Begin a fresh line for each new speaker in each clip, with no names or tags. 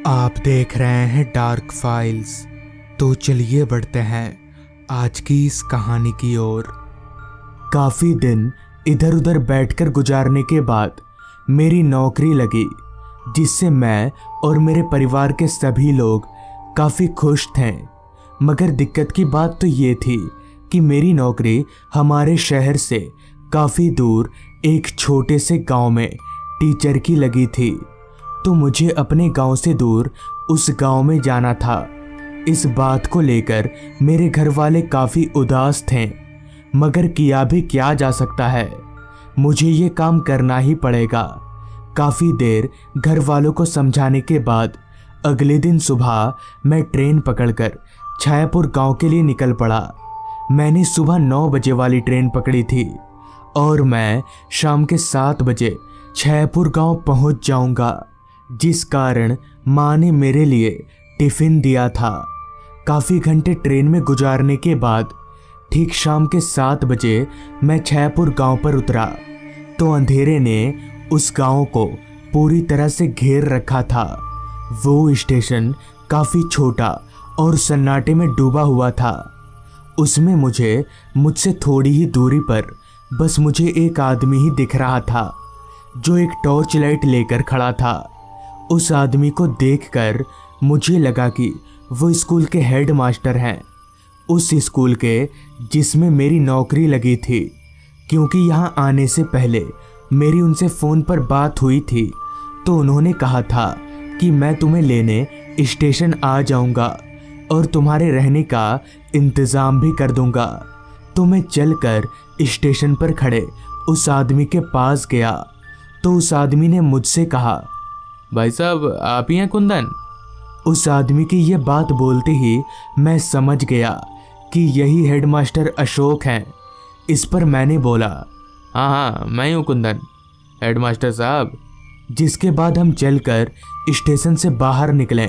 आप देख रहे हैं डार्क फाइल्स। तो चलिए बढ़ते हैं आज की इस कहानी की ओर। काफ़ी दिन इधर उधर बैठकर गुजारने के बाद मेरी नौकरी लगी, जिससे मैं और मेरे परिवार के सभी लोग काफ़ी खुश थे। मगर दिक्कत की बात तो ये थी कि मेरी नौकरी हमारे शहर से काफ़ी दूर एक छोटे से गांव में टीचर की लगी थी, तो मुझे अपने गांव से दूर उस गांव में जाना था। इस बात को लेकर मेरे घर वाले काफ़ी उदास थे, मगर किया भी क्या जा सकता है, मुझे ये काम करना ही पड़ेगा। काफ़ी देर घर वालों को समझाने के बाद अगले दिन सुबह मैं ट्रेन पकड़कर छायापुर गांव के लिए निकल पड़ा। मैंने सुबह 9 बजे वाली ट्रेन पकड़ी थी और मैं शाम के 7 बजे छायापुर गांव पहुंच जाऊंगा, जिस कारण माँ ने मेरे लिए टिफ़िन दिया था। काफ़ी घंटे ट्रेन में गुजारने के बाद ठीक शाम के 7 बजे मैं छायापुर गांव पर उतरा तो अंधेरे ने उस गांव को पूरी तरह से घेर रखा था। वो स्टेशन काफ़ी छोटा और सन्नाटे में डूबा हुआ था। उसमें मुझसे थोड़ी ही दूरी पर बस मुझे एक आदमी ही दिख रहा था, जो एक टॉर्च लाइट लेकर खड़ा था। उस आदमी को देखकर मुझे लगा कि वो स्कूल के हेड मास्टर हैं, उस स्कूल के जिसमें मेरी नौकरी लगी थी। क्योंकि यहाँ आने से पहले मेरी उनसे फ़ोन पर बात हुई थी, तो उन्होंने कहा था कि मैं तुम्हें लेने स्टेशन आ जाऊँगा और तुम्हारे रहने का इंतज़ाम भी कर दूँगा। तो मैं चलकर स्टेशन पर खड़े उस आदमी के पास गया तो उस आदमी ने मुझसे कहा,
भाई साहब आप ही हैं कुंदन?
उस आदमी की यह बात बोलते ही मैं समझ गया कि यही हेडमास्टर अशोक हैं। इस पर मैंने बोला,
हाँ हाँ मैं ही हूँ कुंदन, हेडमास्टर साहब।
जिसके बाद हम चलकर स्टेशन से बाहर निकले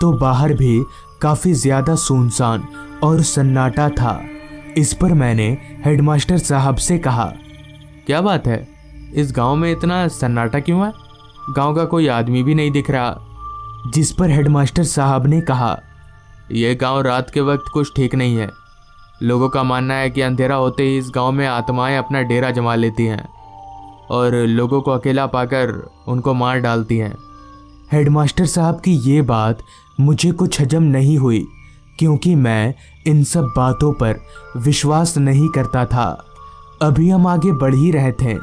तो बाहर भी काफ़ी ज़्यादा सुनसान और सन्नाटा था। इस पर मैंने हेडमास्टर साहब से कहा,
क्या बात है, इस गांव में इतना सन्नाटा क्यों है? गांव का कोई आदमी भी नहीं दिख रहा।
जिस पर हेडमास्टर साहब ने कहा,
यह गांव रात के वक्त कुछ ठीक नहीं है। लोगों का मानना है कि अंधेरा होते ही इस गांव में आत्माएं अपना डेरा जमा लेती हैं और लोगों को अकेला पाकर उनको मार डालती हैं।
हेडमास्टर साहब की ये बात मुझे कुछ हजम नहीं हुई, क्योंकि मैं इन सब बातों पर विश्वास नहीं करता था। अभी हम आगे बढ़ ही रहे थे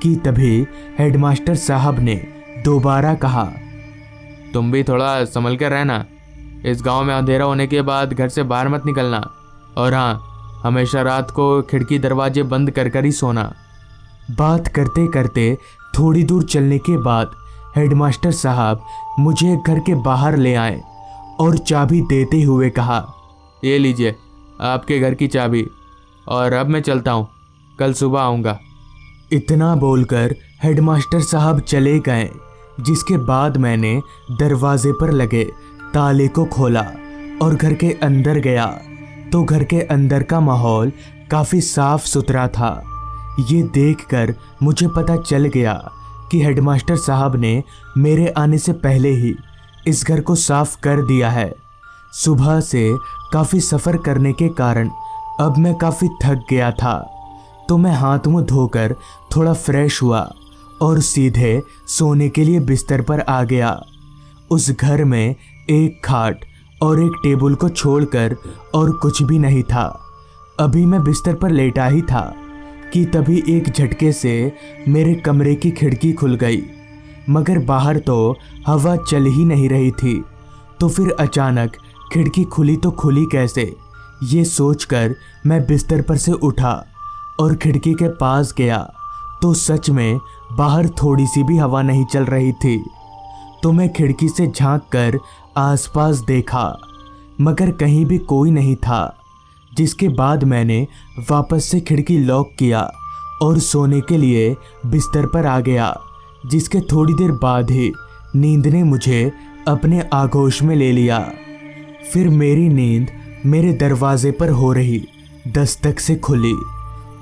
कि तभी हेडमास्टर साहब ने दोबारा कहा,
तुम भी थोड़ा संभल कर रहना। इस गांव में अंधेरा होने के बाद घर से बाहर मत निकलना, और हाँ, हमेशा रात को खिड़की दरवाजे बंद कर ही सोना।
बात करते करते थोड़ी दूर चलने के बाद हेडमास्टर साहब मुझे घर के बाहर ले आए और चाबी देते हुए कहा,
ये लीजिए आपके घर की चाबी, और अब मैं चलता हूँ, कल सुबह आऊँगा।
इतना बोलकर हेडमास्टर साहब चले गए। जिसके बाद मैंने दरवाजे पर लगे ताले को खोला और घर के अंदर गया तो घर के अंदर का माहौल काफ़ी साफ सुथरा था। ये देखकर मुझे पता चल गया कि हेडमास्टर साहब ने मेरे आने से पहले ही इस घर को साफ कर दिया है। सुबह से काफ़ी सफ़र करने के कारण अब मैं काफ़ी थक गया था, तो मैं हाथ मुंह धोकर थोड़ा फ्रेश हुआ और सीधे सोने के लिए बिस्तर पर आ गया। उस घर में एक खाट और एक टेबल को छोड़कर और कुछ भी नहीं था। अभी मैं बिस्तर पर लेटा ही था कि तभी एक झटके से मेरे कमरे की खिड़की खुल गई, मगर बाहर तो हवा चल ही नहीं रही थी। तो फिर अचानक खिड़की खुली तो खुली कैसे, ये सोचकर मैं बिस्तर पर से उठा और खिड़की के पास गया तो सच में बाहर थोड़ी सी भी हवा नहीं चल रही थी। तो मैं खिड़की से झांककर आसपास देखा, मगर कहीं भी कोई नहीं था। जिसके बाद मैंने वापस से खिड़की लॉक किया और सोने के लिए बिस्तर पर आ गया। जिसके थोड़ी देर बाद ही नींद ने मुझे अपने आगोश में ले लिया। फिर मेरी नींद मेरे दरवाजे पर हो रही दस्तक से खुली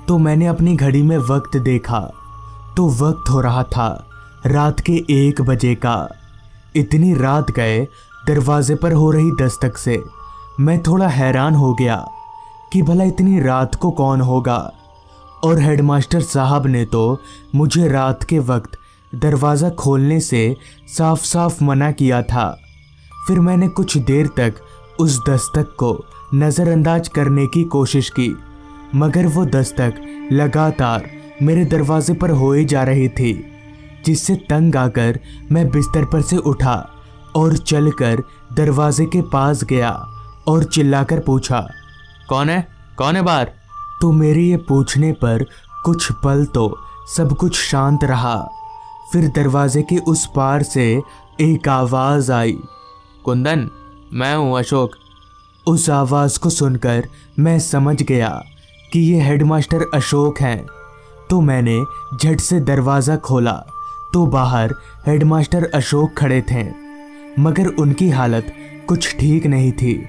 तो मैंने अपनी घड़ी में वक्त देखा तो वक्त हो रहा था रात के 1 बजे का। इतनी रात गए दरवाजे पर हो रही दस्तक से मैं थोड़ा हैरान हो गया कि भला इतनी रात को कौन होगा। और हेडमास्टर साहब ने तो मुझे रात के वक्त दरवाज़ा खोलने से साफ साफ मना किया था। फिर मैंने कुछ देर तक उस दस्तक को नज़रअंदाज करने की कोशिश की, मगर वो दस्तक लगातार मेरे दरवाजे पर होए जा रही थी, जिससे तंग आकर मैं बिस्तर पर से उठा और चलकर दरवाजे के पास गया और चिल्लाकर पूछा,
कौन है बाहर?
तो मेरे ये पूछने पर कुछ पल तो सब कुछ शांत रहा। फिर दरवाजे के उस पार से एक आवाज़ आई,
कुंदन, मैं हूँ अशोक।
उस आवाज़ को सुनकर मैं समझ गया कि ये हेडमास्टर अशोक हैं। तो मैंने झट से दरवाज़ा खोला तो बाहर हेडमास्टर अशोक खड़े थे, मगर उनकी हालत कुछ ठीक नहीं थी।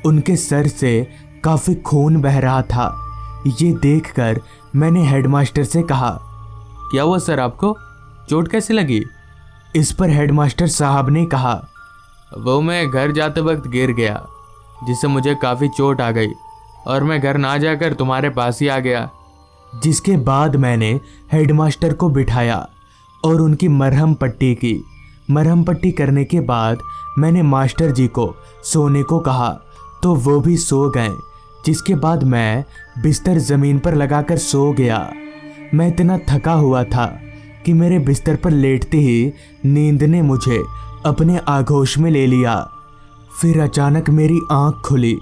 उनके सर से काफ़ी खून बह रहा था। ये देखकर मैंने हेडमास्टर से कहा,
क्या हुआ सर, आपको चोट कैसे लगी?
इस पर हेडमास्टर साहब ने कहा,
वो मैं घर जाते वक्त गिर गया, जिससे मुझे काफ़ी चोट आ गई और मैं घर ना जाकर तुम्हारे पास ही आ गया।
जिसके बाद मैंने हेडमास्टर को बिठाया और उनकी मरहम पट्टी की। मरहम पट्टी करने के बाद मैंने मास्टर जी को सोने को कहा तो वो भी सो गए, जिसके बाद मैं बिस्तर ज़मीन पर लगाकर सो गया। मैं इतना थका हुआ था कि मेरे बिस्तर पर लेटते ही नींद ने मुझे अपने आगोश में ले लिया। फिर अचानक मेरी आंख खुली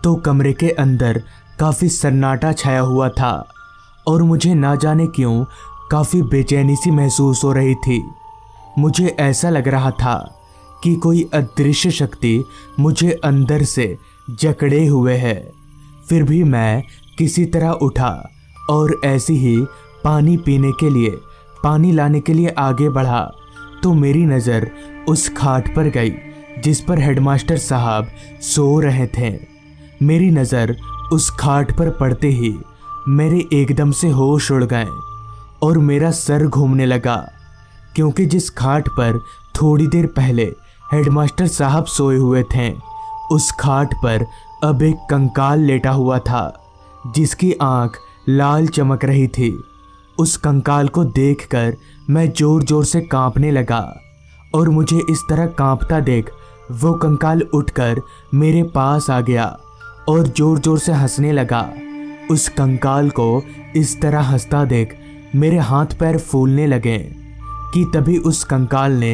तो कमरे के अंदर काफ़ी सन्नाटा छाया हुआ था और मुझे ना जाने क्यों काफ़ी बेचैनी सी महसूस हो रही थी। मुझे ऐसा लग रहा था कि कोई अदृश्य शक्ति मुझे अंदर से जकड़े हुए है। फिर भी मैं किसी तरह उठा और ऐसे ही पानी लाने के लिए आगे बढ़ा तो मेरी नज़र उस खाट पर गई जिस पर हेडमास्टर साहब सो रहे थे। मेरी नज़र उस खाट पर पड़ते ही मेरे एकदम से होश उड़ गए और मेरा सर घूमने लगा, क्योंकि जिस खाट पर थोड़ी देर पहले हेडमास्टर साहब सोए हुए थे, उस खाट पर अब एक कंकाल लेटा हुआ था जिसकी आंख लाल चमक रही थी। उस कंकाल को देखकर मैं ज़ोर ज़ोर से कांपने लगा और मुझे इस तरह कांपता देख वो कंकाल उठकर मेरे पास आ गया और ज़ोर ज़ोर से हंसने लगा। उस कंकाल को इस तरह हंसता देख मेरे हाथ पैर फूलने लगे कि तभी उस कंकाल ने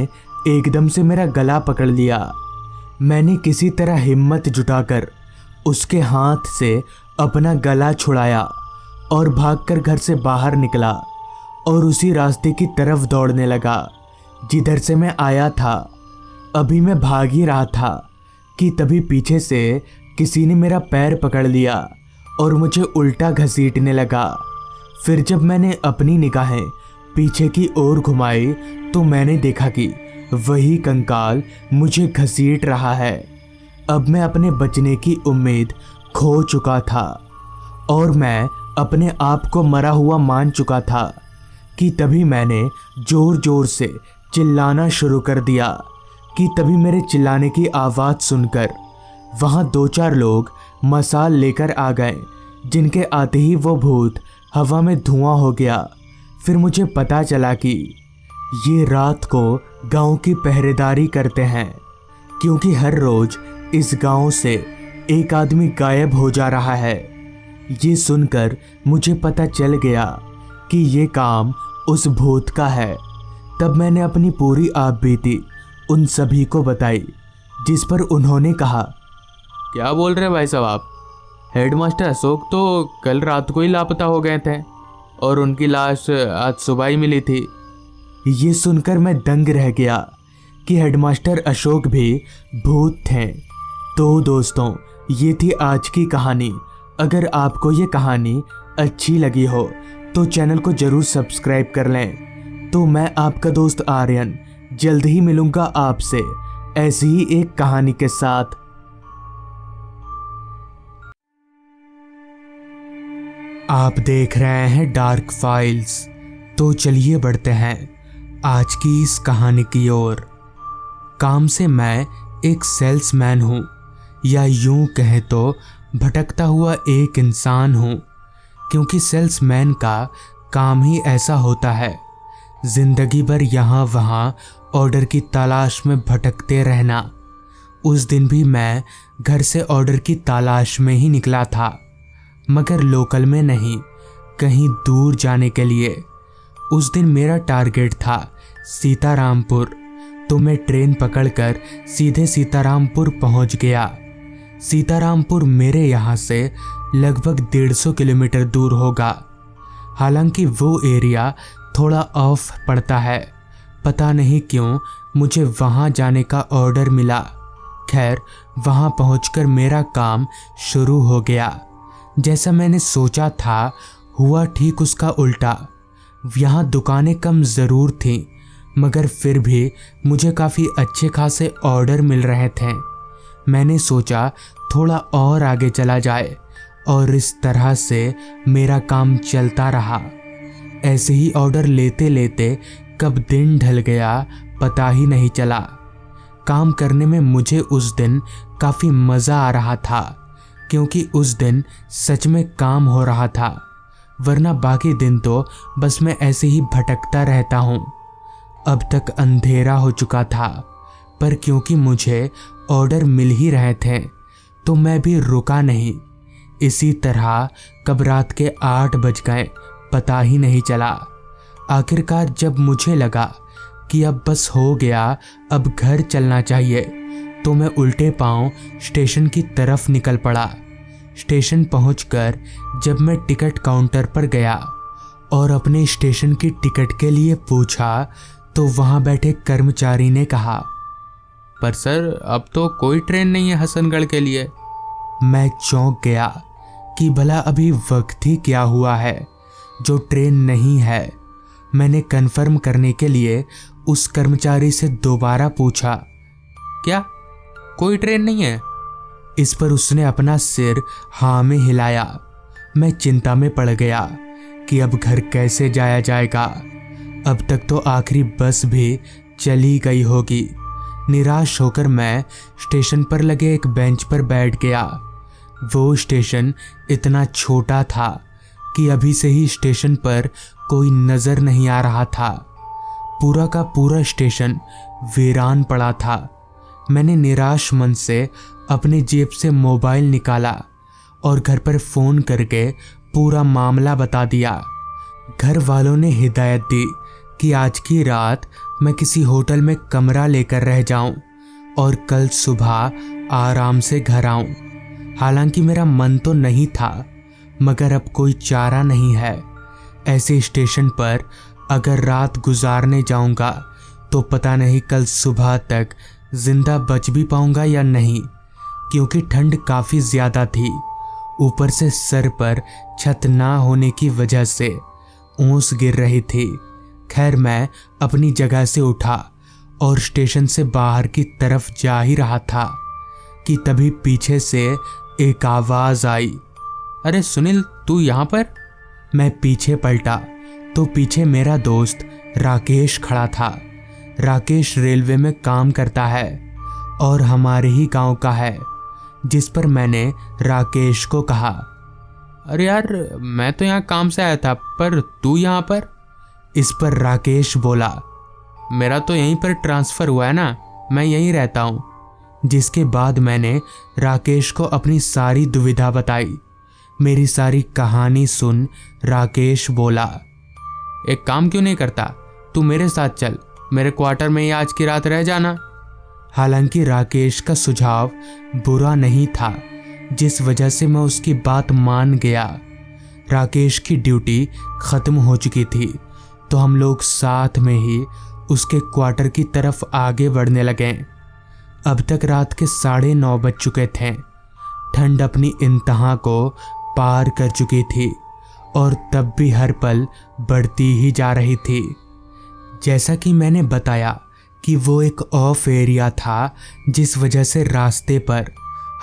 एकदम से मेरा गला पकड़ लिया। मैंने किसी तरह हिम्मत जुटाकर उसके हाथ से अपना गला छुड़ाया और भागकर घर से बाहर निकला और उसी रास्ते की तरफ दौड़ने लगा जिधर से मैं आया था। अभी मैं भाग ही रहा था कि तभी पीछे से किसी ने मेरा पैर पकड़ लिया और मुझे उल्टा घसीटने लगा। फिर जब मैंने अपनी निगाहें पीछे की ओर घुमाई तो मैंने देखा कि वही कंकाल मुझे घसीट रहा है। अब मैं अपने बचने की उम्मीद खो चुका था और मैं अपने आप को मरा हुआ मान चुका था कि तभी मैंने ज़ोर ज़ोर से चिल्लाना शुरू कर दिया कि तभी मेरे चिल्लाने की आवाज़ सुनकर वहाँ 2-4 लोग मसाल लेकर आ गए, जिनके आते ही वो भूत हवा में धुआं हो गया। फिर मुझे पता चला कि ये रात को गांव की पहरेदारी करते हैं, क्योंकि हर रोज़ इस गांव से एक आदमी गायब हो जा रहा है। ये सुनकर मुझे पता चल गया कि ये काम उस भूत का है। तब मैंने अपनी पूरी आपबीती उन सभी को बताई, जिस पर उन्होंने कहा,
क्या बोल रहे भाई साहब आप? हेडमास्टर अशोक तो कल रात को ही लापता हो गए थे और उनकी लाश आज सुबह ही मिली थी।
ये सुनकर मैं दंग रह गया कि हेडमास्टर अशोक भी भूत थे। तो दोस्तों, ये थी आज की कहानी। अगर आपको ये कहानी अच्छी लगी हो तो चैनल को ज़रूर सब्सक्राइब कर लें। तो मैं आपका दोस्त आर्यन जल्द ही मिलूंगा आपसे ऐसी ही एक कहानी के साथ। आप देख रहे हैं डार्क फाइल्स। तो चलिए बढ़ते हैं आज की इस कहानी की ओर। काम से मैं एक सेल्समैन हूँ, या यूं कहें तो भटकता हुआ एक इंसान हूँ, क्योंकि सेल्समैन का काम ही ऐसा होता है, जिंदगी भर यहाँ वहाँ ऑर्डर की तलाश में भटकते रहना। उस दिन भी मैं घर से ऑर्डर की तलाश में ही निकला था, मगर लोकल में नहीं, कहीं दूर जाने के लिए। उस दिन मेरा टारगेट था सीतारामपुर, तो मैं ट्रेन पकड़कर सीधे सीतारामपुर पहुंच गया। सीतारामपुर मेरे यहाँ से लगभग 150 किलोमीटर दूर होगा। हालांकि वो एरिया थोड़ा ऑफ पड़ता है, पता नहीं क्यों मुझे वहाँ जाने का ऑर्डर मिला। खैर, वहाँ पहुँचकर मेरा काम शुरू हो गया। जैसा मैंने सोचा था हुआ ठीक उसका उल्टा। यहाँ दुकानें कम ज़रूर थीं, मगर फिर भी मुझे काफ़ी अच्छे खासे ऑर्डर मिल रहे थे। मैंने सोचा थोड़ा और आगे चला जाए, और इस तरह से मेरा काम चलता रहा। ऐसे ही ऑर्डर लेते लेते कब दिन ढल गया पता ही नहीं चला। काम करने में मुझे उस दिन काफ़ी मज़ा आ रहा था, क्योंकि उस दिन सच में काम हो रहा था, वरना बाकी दिन तो बस मैं ऐसे ही भटकता रहता हूँ। अब तक अंधेरा हो चुका था, पर क्योंकि मुझे ऑर्डर मिल ही रहे थे तो मैं भी रुका नहीं। इसी तरह कब रात के 8 बज गए पता ही नहीं चला। आखिरकार जब मुझे लगा कि अब बस हो गया, अब घर चलना चाहिए, तो मैं उल्टे पांव स्टेशन की तरफ निकल पड़ा। स्टेशन पहुंचकर जब मैं टिकट काउंटर पर गया और अपने स्टेशन की टिकट के लिए पूछा, तो वहां बैठे कर्मचारी ने कहा,
पर सर अब तो कोई ट्रेन नहीं है हसनगढ़ के लिए।
मैं चौंक गया कि भला अभी वक्त ही क्या हुआ है जो ट्रेन नहीं है। मैंने कंफर्म करने के लिए उस कर्मचारी से दोबारा पूछा,
क्या कोई ट्रेन नहीं है?
इस पर उसने अपना सिर हाँ में हिलाया। मैं चिंता में पड़ गया कि अब घर कैसे जाया जाएगा। अब तक तो आखिरी बस भी चली गई होगी। निराश होकर मैं स्टेशन पर लगे एक बेंच पर बैठ गया। वो स्टेशन इतना छोटा था कि अभी से ही स्टेशन पर कोई नज़र नहीं आ रहा था। पूरा का पूरा स्टेशन वीरान पड़ा था। मैंने निराश मन से अपने जेब से मोबाइल निकाला और घर पर फ़ोन करके पूरा मामला बता दिया। घर वालों ने हिदायत दी कि आज की रात मैं किसी होटल में कमरा लेकर रह जाऊं और कल सुबह आराम से घर आऊं। हालांकि मेरा मन तो नहीं था, मगर अब कोई चारा नहीं है। ऐसे स्टेशन पर अगर रात गुजारने जाऊंगा तो पता नहीं कल सुबह तक जिंदा बच भी पाऊंगा या नहीं, क्योंकि ठंड काफ़ी ज़्यादा थी। ऊपर से सर पर छत ना होने की वजह से ओस गिर रही थी। खैर, मैं अपनी जगह से उठा और स्टेशन से बाहर की तरफ जा ही रहा था कि तभी पीछे से एक आवाज़ आई,
अरे सुनील, तू यहाँ पर?
मैं पीछे पलटा तो पीछे मेरा दोस्त राकेश खड़ा था। राकेश रेलवे में काम करता है और हमारे ही गांव का है। जिस पर मैंने राकेश को कहा,
अरे यार, मैं तो यहाँ काम से आया था, पर तू यहाँ पर?
इस पर राकेश बोला,
मेरा तो यहीं पर ट्रांसफ़र हुआ है ना, मैं यहीं रहता हूँ।
जिसके बाद मैंने राकेश को अपनी सारी दुविधा बताई। मेरी सारी कहानी सुन राकेश बोला,
एक काम क्यों नहीं करता, तू मेरे साथ चल, मेरे क्वार्टर में ही आज की रात रह जाना।
हालांकि राकेश का सुझाव बुरा नहीं था, जिस वजह से मैं उसकी बात मान गया। राकेश की ड्यूटी ख़त्म हो चुकी थी, तो हम लोग साथ में ही उसके क्वार्टर की तरफ आगे बढ़ने लगे। अब तक रात के 9:30 बज चुके थे। ठंड अपनी इंतहा को पार कर चुकी थी और तब भी हर पल बढ़ती ही जा रही थी। जैसा कि मैंने बताया कि वो एक ऑफ एरिया था, जिस वजह से रास्ते पर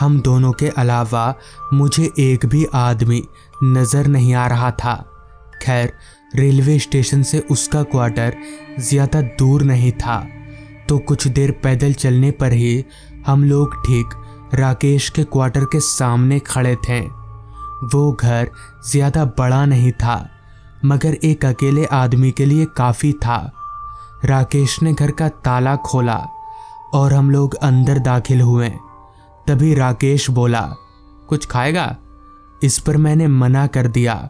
हम दोनों के अलावा मुझे एक भी आदमी नज़र नहीं आ रहा था। खैर, रेलवे स्टेशन से उसका क्वार्टर ज़्यादा दूर नहीं था तो कुछ देर पैदल चलने पर ही हम लोग ठीक राकेश के क्वार्टर के सामने खड़े थे। वो घर ज्यादा बड़ा नहीं था, मगर एक अकेले आदमी के लिए काफी था। राकेश ने घर का ताला खोला और हम लोग अंदर दाखिल हुए। तभी राकेश बोला,
कुछ खाएगा?
इस पर मैंने मना कर दिया,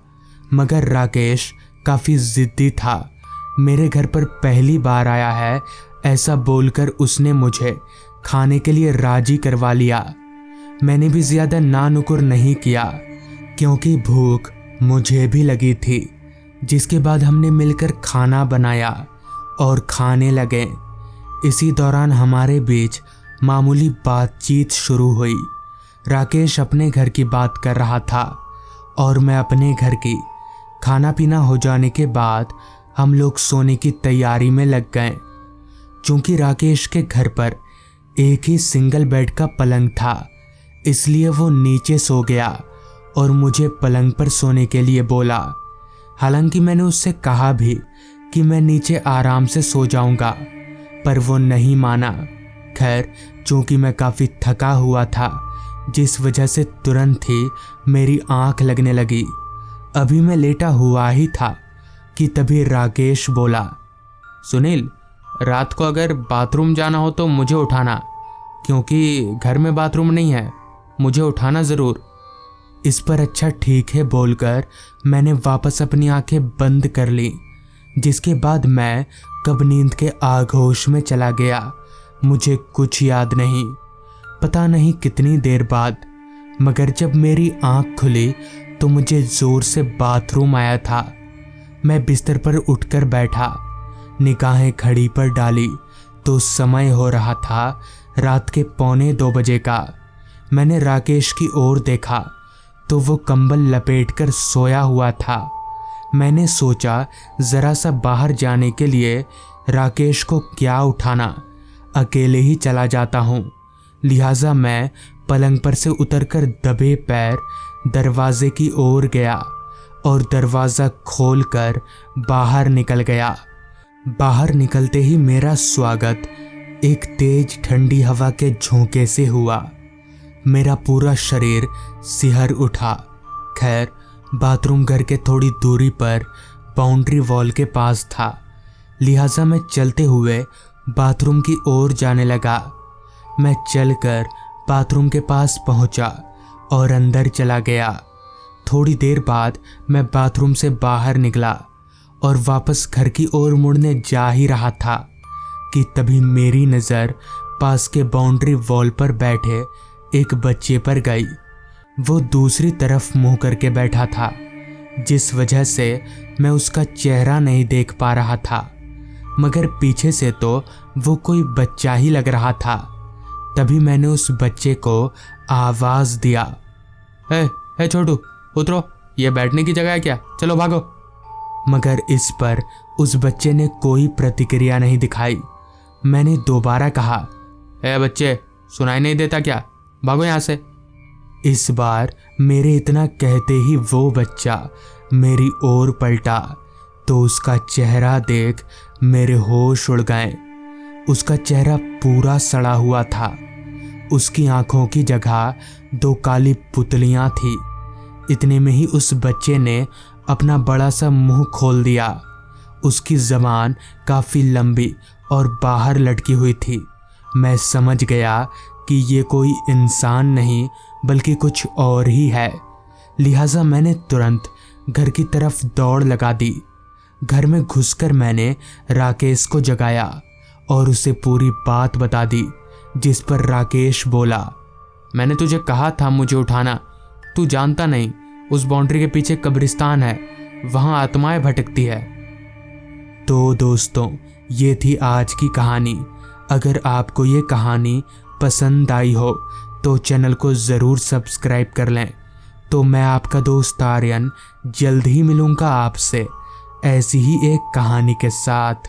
मगर राकेश काफी जिद्दी था। मेरे घर पर पहली बार आया है ऐसा बोलकर उसने मुझे खाने के लिए राजी करवा लिया। मैंने भी ज्यादा नानुकुर नहीं किया क्योंकि भूख मुझे भी लगी थी। जिसके बाद हमने मिलकर खाना बनाया और खाने लगे। इसी दौरान हमारे बीच मामूली बातचीत शुरू हुई। राकेश अपने घर की बात कर रहा था और मैं अपने घर की। खाना पीना हो जाने के बाद हम लोग सोने की तैयारी में लग गए। चूंकि राकेश के घर पर एक ही सिंगल बेड का पलंग था, इसलिए वो नीचे सो गया और मुझे पलंग पर सोने के लिए बोला। हालांकि मैंने उससे कहा भी कि मैं नीचे आराम से सो जाऊंगा, पर वो नहीं माना। खैर, चूंकि मैं काफ़ी थका हुआ था, जिस वजह से तुरंत ही मेरी आंख लगने लगी। अभी मैं लेटा हुआ ही था कि तभी राकेश बोला,
सुनील, रात को अगर बाथरूम जाना हो तो मुझे उठाना, क्योंकि घर में बाथरूम नहीं है। मुझे उठाना ज़रूर।
इस पर अच्छा ठीक है बोलकर मैंने वापस अपनी आंखें बंद कर ली। जिसके बाद मैं कब नींद के आगोश में चला गया, मुझे कुछ याद नहीं। पता नहीं कितनी देर बाद, मगर जब मेरी आंख खुली तो मुझे जोर से बाथरूम आया था। मैं बिस्तर पर उठकर बैठा, निगाहें घड़ी पर डाली तो समय हो रहा था रात के 1:45 बजे का। मैंने राकेश की ओर देखा तो वो कंबल लपेटकर सोया हुआ था। मैंने सोचा जरा सा बाहर जाने के लिए राकेश को क्या उठाना, अकेले ही चला जाता हूँ। लिहाजा मैं पलंग पर से उतरकर दबे पैर दरवाजे की ओर गया और दरवाज़ा खोलकर बाहर निकल गया। बाहर निकलते ही मेरा स्वागत एक तेज ठंडी हवा के झोंके से हुआ। मेरा पूरा शरीर सिहर उठा। खैर, बाथरूम घर के थोड़ी दूरी पर बाउंड्री वॉल के पास था, लिहाजा मैं चलते हुए बाथरूम की ओर जाने लगा। मैं चलकर बाथरूम के पास पहुंचा और अंदर चला गया। थोड़ी देर बाद मैं बाथरूम से बाहर निकला और वापस घर की ओर मुड़ने जा ही रहा था कि तभी मेरी नज़र पास के बाउंड्री वॉल पर बैठे एक बच्चे पर गई। वो दूसरी तरफ मुंह करके बैठा था, जिस वजह से मैं उसका चेहरा नहीं देख पा रहा था, मगर पीछे से तो वो कोई बच्चा ही लग रहा था। तभी मैंने उस बच्चे को आवाज़ दिया,
हे छोटू, उतरो, ये बैठने की जगह है क्या? चलो भागो।
मगर इस पर उस बच्चे ने कोई प्रतिक्रिया नहीं दिखाई। मैंने दोबारा कहा,
बच्चे, सुनाई नहीं देता क्या? भागो यहाँ से।
इस बार मेरे इतना कहते ही वो बच्चा मेरी ओर पलटा तो उसका चेहरा देख मेरे होश उड़ गए। उसका चेहरा पूरा सड़ा हुआ था। उसकी आंखों की जगह 2 काली पुतलियां थी। इतने में ही उस बच्चे ने अपना बड़ा सा मुंह खोल दिया। उसकी ज़बान काफ़ी लंबी और बाहर लटकी हुई थी। मैं समझ गया कि ये कोई इंसान नहीं बल्कि कुछ और ही है। लिहाजा मैंने तुरंत घर की तरफ दौड़ लगा दी। घर में घुसकर मैंने राकेश को जगाया और उसे पूरी बात बता दी, जिस पर राकेश बोला,
मैंने तुझे कहा था मुझे उठाना, तू जानता नहीं, उस बाउंड्री के पीछे कब्रिस्तान है, वहाँ आत्माएं भटकती है।
तो दोस्तों, ये थी आज की कहानी। अगर आपको ये कहानी पसंद आई हो तो चैनल को ज़रूर सब्सक्राइब कर लें। तो मैं आपका दोस्त आर्यन जल्द ही मिलूँगा आपसे ऐसी ही एक कहानी के साथ।